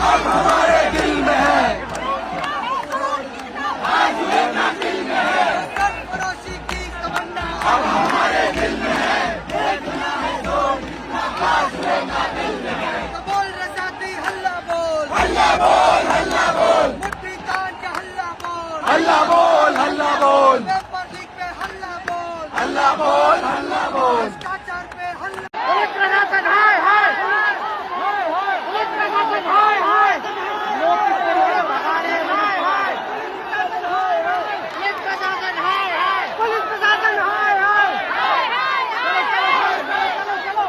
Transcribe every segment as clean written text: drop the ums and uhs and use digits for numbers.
अब हमारे दिल में है। सरफरोशी की तमन्ना अब हमारे दिल में है। तो बोल रजा दी हल्ला बोल हल्ला बोल, हल्ला बोल, मुट्ठी तान के हल्ला बोल हल्ला बोल, हल्ला बोल, पेपर लीक पे हल्ला बोल हल्ला बोल, हल्ला बोल। भ्रष्टाचार पे हल्ला पुलिस प्रशासन हाय हाय पुलिस प्रशासन हाय हाय नोटिस पे भगा रहे हाय हाय पुलिस प्रशासन हाय हाय पुलिस प्रशासन हाय हाय चलो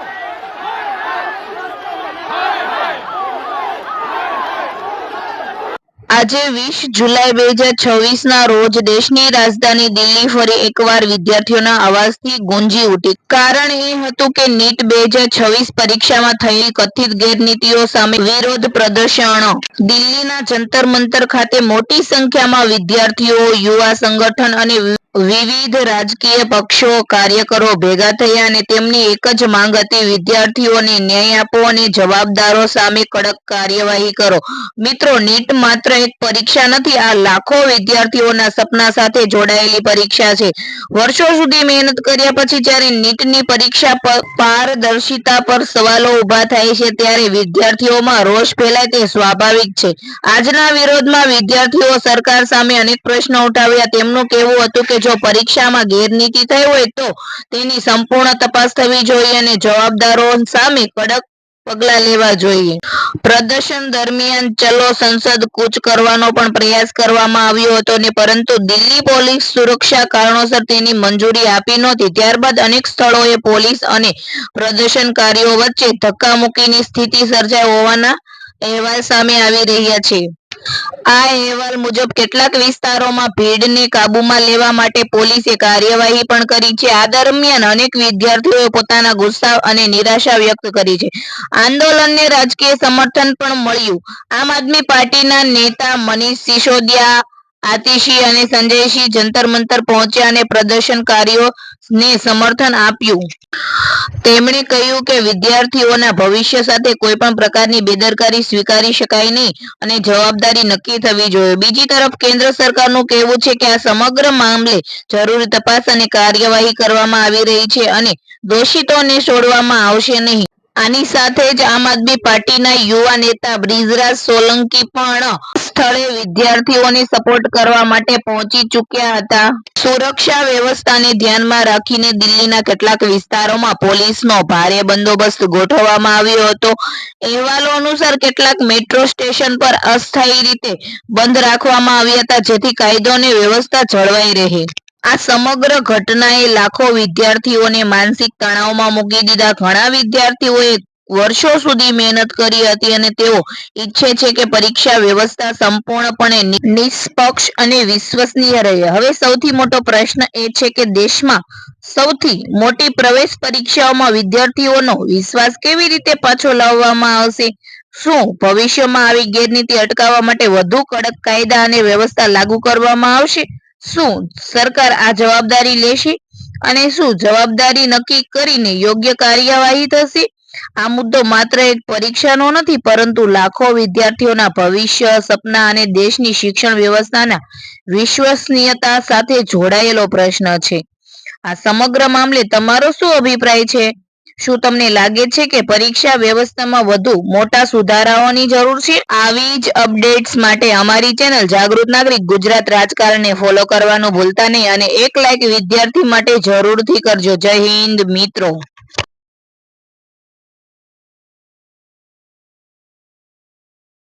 આજે 20 જુલાઈ 2026ના રોજ દેશની રાજધાની દિલ્હી ફરી એકવાર વિદ્યાર્થીઓના અવાજથી ગુંજી ઉઠી. કારણ એ હતું કે નીટ 2026 પરીક્ષામાં થયેલી કથિત ગેરરીતિઓ સામે વિરોધ પ્રદર્શનો. દિલ્હીના જંતર મંતર ખાતે મોટી સંખ્યામાં વિદ્યાર્થીઓ, યુવા સંગઠન અને વિવિધ રાજકીય પક્ષો, કાર્યકરો ભેગા થયા અને તેમની એક જ માંગ હતી, વિદ્યાર્થીઓને ન્યાય આપો અને જવાબદારો સામે કડક કાર્યવાહી કરો. મિત્રો, નીટ માત્ર એક પરીક્ષા નથી, આ લાખો વિદ્યાર્થીઓના સપના સાથે જોડાયેલી પરીક્ષા છે. વર્ષો સુધી મહેનત કર્યા પછી જ્યારે નીટની પરીક્ષા પારદર્શિતા પર સવાલો ઉભા થાય છે ત્યારે વિદ્યાર્થીઓમાં રોષ ફેલાય તે સ્વાભાવિક છે. આજના વિરોધમાં વિદ્યાર્થીઓ સરકાર સામે અનેક પ્રશ્નો ઉઠાવ્યા. તેમનું કહેવું હતું કે જો પરીક્ષામાં ગેરરીતિ થઈ હોય તો તેની સંપૂર્ણ તપાસ થવી જોઈએ અને જવાબદારો સામે કડક પગલાં લેવા જોઈએ. પ્રદર્શન દરમિયાન ચલો સંસદ કૂચ કરવાનો પણ પ્રયાસ કરવામાં આવ્યો હતો ને પરંતુ દિલ્હી પોલીસ સુરક્ષા કારણોસર તેની મંજૂરી આપી નહોતી. ત્યારબાદ અનેક સ્થળોએ પોલીસ અને પ્રદર્શનકારીઓ વચ્ચે ધક્કામુક્કીની સ્થિતિ સર્જાઈ હોવાના અહેવાલ સામે આવી રહ્યા છે. આ અહેવાલ મુજબ કેટલાક વિસ્તારોમાં ભીડને કાબૂમાં લેવા માટે પોલીસે કાર્યવાહી પણ કરી છે. આ દરમિયાન અનેક વિદ્યાર્થીઓએ પોતાના ગુસ્સા અને નિરાશા વ્યક્ત કરી છે. આંદોલનને રાજકીય સમર્થન પણ મળ્યું. આમ આદમી પાર્ટીના નેતા મનીષ સિસોદિયા, આતિશી અને સંજયસિંહ જંતર મંતર પહોંચ્યા અને પ્રદર્શનકારીઓને સમર્થન આપ્યું. તેમણે કહ્યું કે વિદ્યાર્થીઓના ભવિષ્ય સાથે કોઈ પણ પ્રકારની બેદરકારી સ્વીકારી શકાય નહીં અને જવાબદારી નક્કી થવી જોઈએ. બીજી તરફ કેન્દ્ર સરકારનું કહેવું છે કે આ સમગ્ર મામલે જરૂરી તપાસ અને કાર્યવાહી કરવામાં આવી રહી છે અને દોષિતોને છોડવામાં આવશે નહીં. આની સાથે જ આમ આદમી પાર્ટીના યુવા નેતા બ્રિજરાજ સોલંકી પણ સ્થળે વિદ્યાર્થીઓને સપોર્ટ કરવા માટે પહોંચી ચૂક્યા હતા. સુરક્ષા વ્યવસ્થાને ધ્યાનમાં રાખીને દિલ્હીના કેટલાક વિસ્તારોમાં પોલીસનો ભારે બંદોબસ્ત ગોઠવવામાં આવ્યો હતો. અહેવાલો અનુસાર કેટલાક મેટ્રો સ્ટેશન પર અસ્થાયી રીતે બંધ રાખવામાં આવ્યા હતા જેથી કાયદો અને વ્યવસ્થા જળવાઈ રહે. આ સમગ્ર ઘટનાએ લાખો વિદ્યાર્થીઓને માનસિક તણાવમાં મૂકી દીધા. ઘણા વિદ્યાર્થીઓએ વર્ષો સુધી મહેનત કરી હતી અને તેઓ ઈચ્છે છે કે પરીક્ષા વ્યવસ્થા સંપૂર્ણપણે નિષ્પક્ષ અને વિશ્વસનીય રહે. હવે સૌથી મોટો પ્રશ્ન એ છે કે દેશમાં સૌથી મોટી પ્રવેશ પરીક્ષાઓમાં વિદ્યાર્થીઓનો વિશ્વાસ કેવી રીતે પાછો લાવવામાં આવશે? શું ભવિષ્યમાં આવી ગેરરીતિ અટકાવવા માટે વધુ કડક કાયદા અને વ્યવસ્થા લાગુ કરવામાં આવશે? શું સરકાર આ જવાબદારી લેશે અને શું જવાબદારી નક્કી કરીને યોગ્ય કાર્યવાહી થશે? આ મુદ્દો માત્ર એક પરીક્ષાનો નથી પરંતુ લાખો વિદ્યાર્થીઓના ભવિષ્ય, સપના અને દેશની શિક્ષણ વ્યવસ્થાના વિશ્વસનીયતા સાથે જોડાયેલો પ્રશ્ન છે. આ સમગ્ર મામલે તમારો શું અભિપ્રાય છે? શું તમને લાગે છે કે પરીક્ષા વ્યવસ્થામાં વધુ મોટા સુધારાઓની જરૂર છે? આવી જ અપડેટ્સ માટે અમારી ચેનલ જાગૃત નાગરિક ગુજરાત રાજકારણને ફોલો કરવાનું ભૂલતા નહીં અને એક લાઈક વિદ્યાર્થી માટે જરૂરથી કરજો. જય હિન્દ મિત્રો.